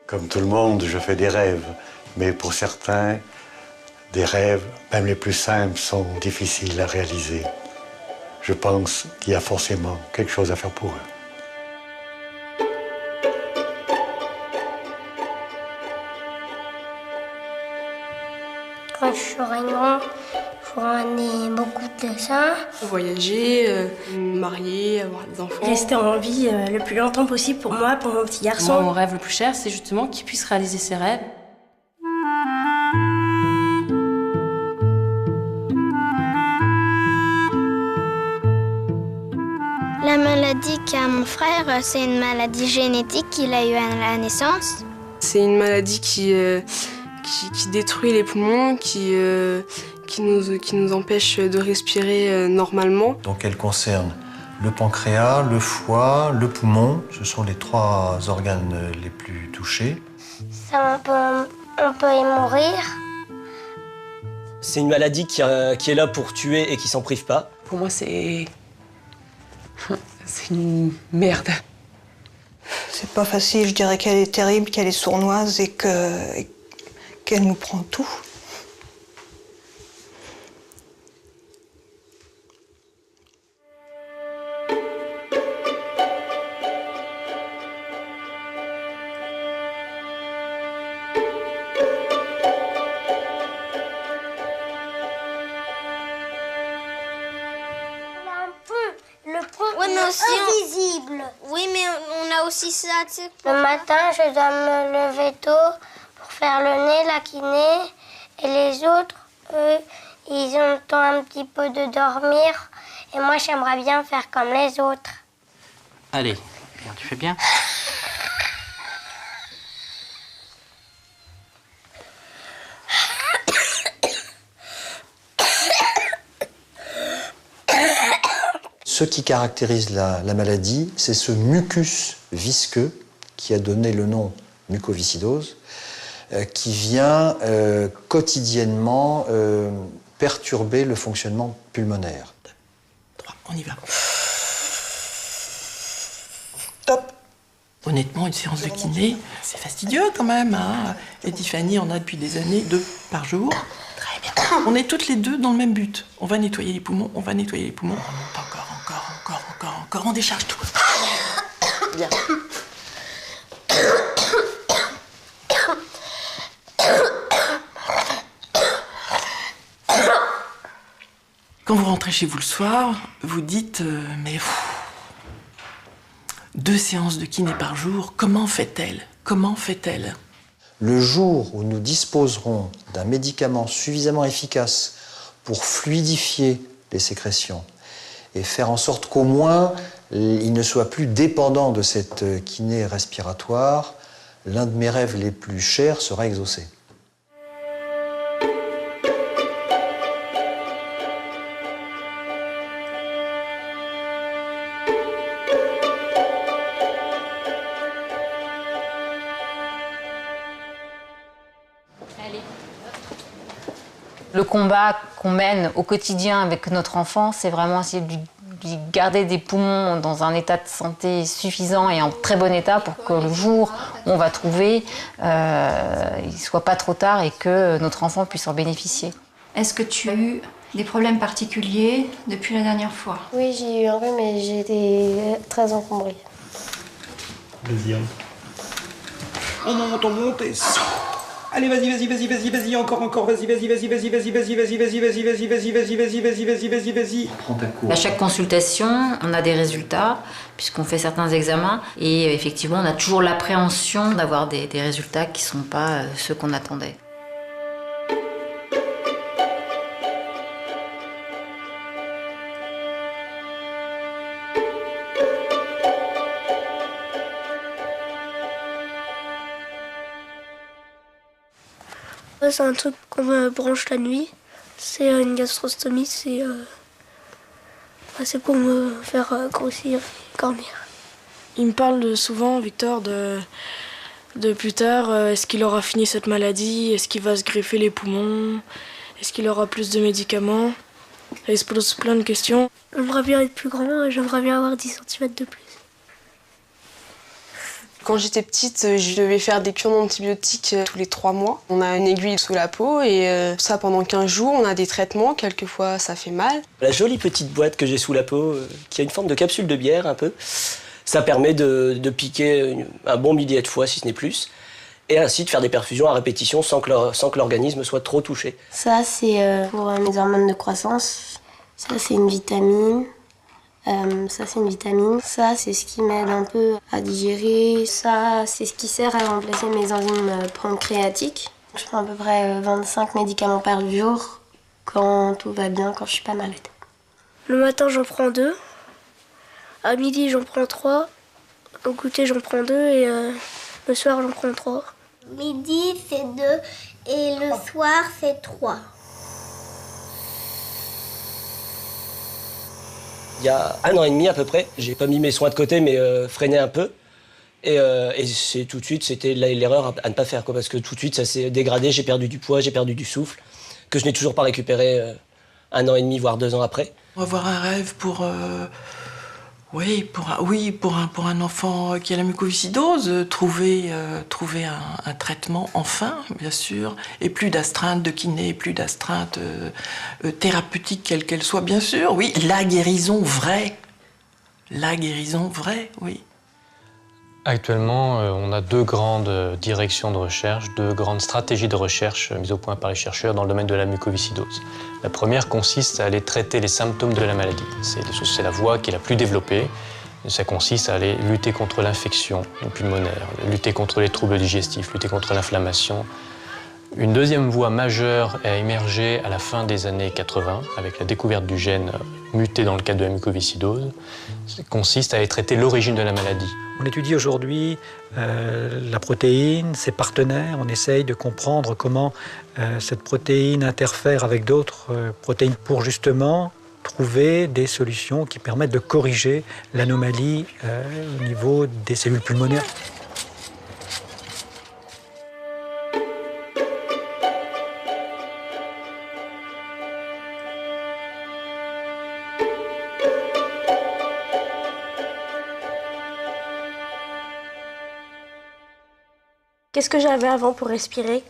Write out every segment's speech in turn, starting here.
Comme tout le monde, je fais des rêves. Mais pour certains, des rêves, même les plus simples, sont difficiles à réaliser. Je pense qu'il y a forcément quelque chose à faire pour eux. Quand je serai grand, je ferai beaucoup de dessins. Voyager, me marier, avoir des enfants. Rester en vie le plus longtemps possible pour moi, pour mon petit garçon. Moi, mon rêve le plus cher, c'est justement qu'il puisse réaliser ses rêves. La maladie qu'a mon frère, c'est une maladie génétique qu'il a eue à la naissance. C'est une maladie qui détruit les poumons, qui nous empêche de respirer normalement. Donc elle concerne le pancréas, le foie, le poumon. Ce sont les 3 organes les plus touchés. On peut y mourir. C'est une maladie qui est là pour tuer et qui s'en prive pas. Pour moi, c'est une merde. C'est pas facile, je dirais qu'elle est terrible, qu'elle est sournoise et qu'elle nous prend tout. Le pont invisible. Oui, mais on a aussi ça, tu sais. Le matin, je dois me lever tôt pour faire le nez, la kiné. Et les autres, eux, ils ont le temps un petit peu de dormir. Et moi, j'aimerais bien faire comme les autres. Allez, bien, tu fais bien. Ce qui caractérise la maladie, c'est ce mucus visqueux qui a donné le nom mucoviscidose, qui vient quotidiennement perturber le fonctionnement pulmonaire. 3, on y va. Top. Honnêtement, une séance de kiné, c'est fastidieux quand même. Hein. Et Tiffany en a depuis des années, 2 par jour. Très bien. On est toutes les 2 dans le même but. On va nettoyer les poumons, on va nettoyer les poumons. On monte encore, on décharge tout. Bien. Quand vous rentrez chez vous le soir, vous dites mais 2 séances de kiné par jour, comment fait-elle? Comment fait-elle? Le jour où nous disposerons d'un médicament suffisamment efficace pour fluidifier les sécrétions et faire en sorte qu'au moins il ne soit plus dépendant de cette kiné respiratoire, l'un de mes rêves les plus chers sera exaucé. Le combat qu'on mène au quotidien avec notre enfant, c'est vraiment essayer de lui garder des poumons dans un état de santé suffisant et en très bon état pour que le jour où on va trouver, il ne soit pas trop tard et que notre enfant puisse en bénéficier. Est-ce que tu as eu des problèmes particuliers depuis la dernière fois? Oui, j'ai eu un rhume et j'ai été très encombrée. Deuxième. On monte et... Allez, vas-y, encore, vas-y. Prends ta courbe. À chaque consultation, on a des résultats, puisqu'on fait certains examens. Et effectivement, on a toujours l'appréhension d'avoir des résultats qui ne sont pas ceux qu'on attendait. C'est un truc qu'on me branche la nuit. C'est une gastrostomie, c'est pour me faire grossir et cornir. Il me parle souvent, Victor, de plus tard. Est-ce qu'il aura fini cette maladie? Est-ce qu'il va se greffer les poumons? Est-ce qu'il aura plus de médicaments? Et il se pose plein de questions. J'aimerais bien être plus grand et j'aimerais bien avoir 10 cm de plus. Quand j'étais petite, je devais faire des cures d'antibiotiques tous les 3 mois. On a une aiguille sous la peau et ça pendant 15 jours, on a des traitements, quelquefois ça fait mal. La jolie petite boîte que j'ai sous la peau, qui a une forme de capsule de bière un peu, ça permet de piquer un bon millier de fois, si ce n'est plus, et ainsi de faire des perfusions à répétition sans que l'organisme soit trop touché. Ça, c'est pour mes hormones de croissance. Ça, c'est une vitamine. Ça, c'est une vitamine. Ça, c'est ce qui m'aide un peu à digérer. Ça, c'est ce qui sert à remplacer mes enzymes pancréatiques. Je prends à peu près 25 médicaments par jour quand tout va bien, quand je suis pas malade. Le matin, j'en prends 2. À midi, j'en prends 3. Au goûter, j'en prends 2. Et le soir, j'en prends 3. Midi, c'est 2. Et le soir, c'est 3. Il y a 1 an et demi à peu près, j'ai pas mis mes soins de côté, mais freiné un peu. Et c'est tout de suite, c'était l'erreur à ne pas faire, parce que tout de suite, ça s'est dégradé, j'ai perdu du poids, j'ai perdu du souffle, que je n'ai toujours pas récupéré 1 an et demi, voire 2 ans après. Avoir un rêve pour un enfant qui a la mucoviscidose, trouver un traitement, enfin, bien sûr, et plus d'astreinte de kiné, plus d'astreinte thérapeutique, quelle qu'elle soit, bien sûr, oui. La guérison vraie, oui. Actuellement, on a 2 grandes directions de recherche, 2 grandes stratégies de recherche mises au point par les chercheurs dans le domaine de la mucoviscidose. La première consiste à aller traiter les symptômes de la maladie. C'est la voie qui est la plus développée. Ça consiste à aller lutter contre l'infection pulmonaire, lutter contre les troubles digestifs, lutter contre l'inflammation. Une deuxième voie majeure a émergé à la fin des années 80 avec la découverte du gène muté dans le cadre de la mucoviscidose. Ça consiste à aller traiter l'origine de la maladie. On étudie aujourd'hui la protéine, ses partenaires. On essaye de comprendre comment cette protéine interfère avec d'autres protéines pour justement trouver des solutions qui permettent de corriger l'anomalie au niveau des cellules pulmonaires. Qu'est-ce que j'avais avant pour respirer?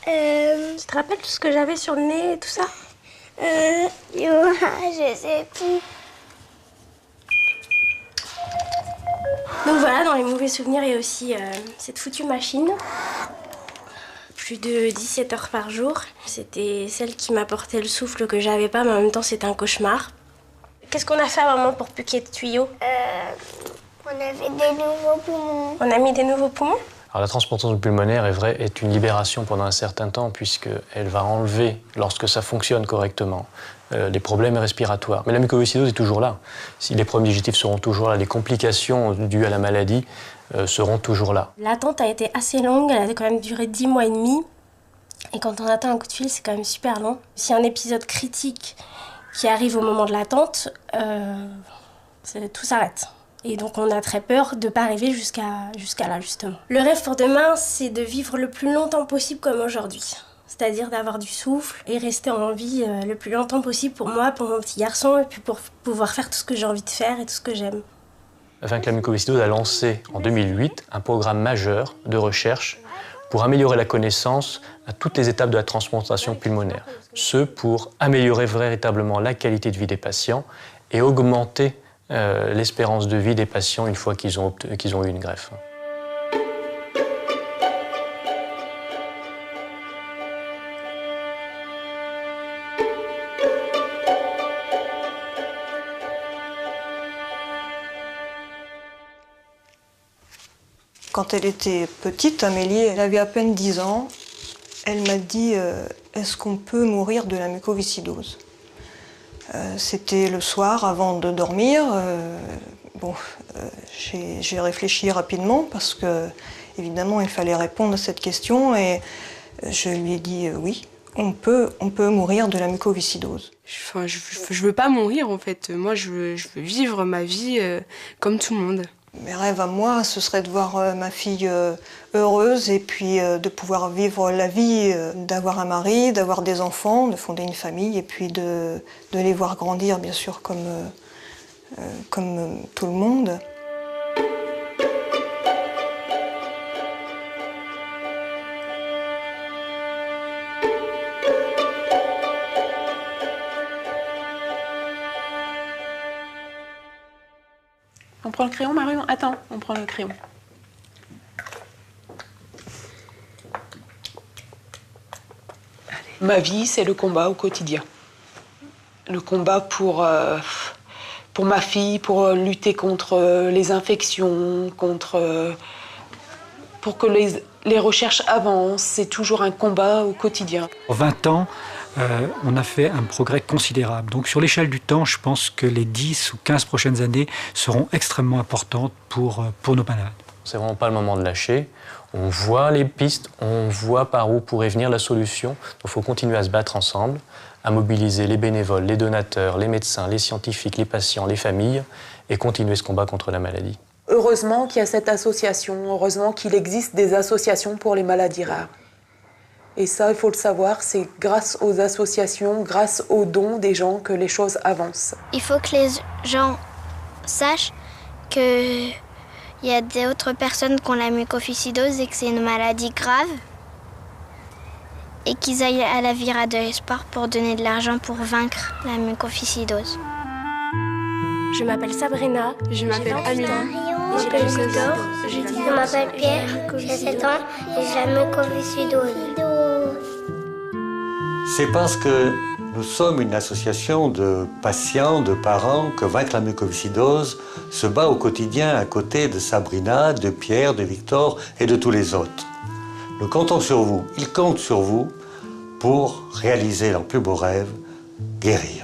Tu te rappelles tout ce que j'avais sur le nez et tout ça? Je sais plus. Donc voilà, dans les mauvais souvenirs, il y a aussi cette foutue machine. Plus de 17 heures par jour. C'était celle qui m'apportait le souffle que j'avais pas, mais en même temps, c'était un cauchemar. Qu'est-ce qu'on a fait à maman pour plus qu'il y ait de tuyaux? On avait des nouveaux poumons. On a mis des nouveaux poumons? Alors, la transplantation pulmonaire est une libération pendant un certain temps puisqu'elle va enlever, lorsque ça fonctionne correctement, les problèmes respiratoires. Mais la mucoviscidose est toujours là. Si les problèmes digestifs seront toujours là, les complications dues à la maladie seront toujours là. L'attente a été assez longue, elle a quand même duré 10 mois et demi. Et quand on attend un coup de fil, c'est quand même super long. S'il y a un épisode critique qui arrive au moment de l'attente, tout s'arrête. Et donc on a très peur de ne pas arriver jusqu'à là, justement. Le rêve pour demain, c'est de vivre le plus longtemps possible comme aujourd'hui. C'est-à-dire d'avoir du souffle et rester en vie le plus longtemps possible pour moi, pour mon petit garçon, et puis pour pouvoir faire tout ce que j'ai envie de faire et tout ce que j'aime. Afin que la mucoviscidose a lancé en 2008 un programme majeur de recherche pour améliorer la connaissance à toutes les étapes de la transplantation pulmonaire. Ce pour améliorer véritablement la qualité de vie des patients et augmenter l'espérance de vie des patients une fois qu'ils ont eu une greffe. Quand elle était petite, Amélie, elle avait à peine 10 ans, elle m'a dit est-ce qu'on peut mourir de la mucoviscidose? C'était le soir avant de dormir. J'ai réfléchi rapidement parce que, évidemment, il fallait répondre à cette question et je lui ai dit oui, on peut mourir de la mucoviscidose. Enfin, je veux pas mourir en fait. Moi, je veux vivre ma vie comme tout le monde. Mes rêves à moi, ce serait de voir ma fille heureuse et puis de pouvoir vivre la vie, d'avoir un mari, d'avoir des enfants, de fonder une famille et puis de les voir grandir, bien sûr, comme tout le monde. On prend le crayon, Marion? Attends, on prend le crayon. Ma vie, c'est le combat au quotidien. Le combat pour ma fille, pour lutter contre les infections, pour que les recherches avancent. C'est toujours un combat au quotidien. En 20 ans, on a fait un progrès considérable. Donc sur l'échelle du temps, je pense que les 10 ou 15 prochaines années seront extrêmement importantes pour nos malades. C'est vraiment pas le moment de lâcher. On voit les pistes, on voit par où pourrait venir la solution. Donc il faut continuer à se battre ensemble, à mobiliser les bénévoles, les donateurs, les médecins, les scientifiques, les patients, les familles, et continuer ce combat contre la maladie. Heureusement qu'il y a cette association, heureusement qu'il existe des associations pour les maladies rares. Et ça, il faut le savoir, c'est grâce aux associations, grâce aux dons des gens que les choses avancent. Il faut que les gens sachent qu'il y a d'autres personnes qui ont la mucoviscidose et que c'est une maladie grave. Et qu'ils aillent à la Vira de l'Espoir pour donner de l'argent pour vaincre la mucoviscidose. Je m'appelle Sabrina. Je m'appelle Amina. Je m'appelle Victor. Je m'appelle Pierre. J'ai 7 ans et j'ai la mucoviscidose. C'est parce que nous sommes une association de patients, de parents que Vaincre la mucoviscidose se bat au quotidien à côté de Sabrina, de Pierre, de Victor et de tous les autres. Nous comptons sur vous, ils comptent sur vous pour réaliser leurs plus beaux rêves, guérir.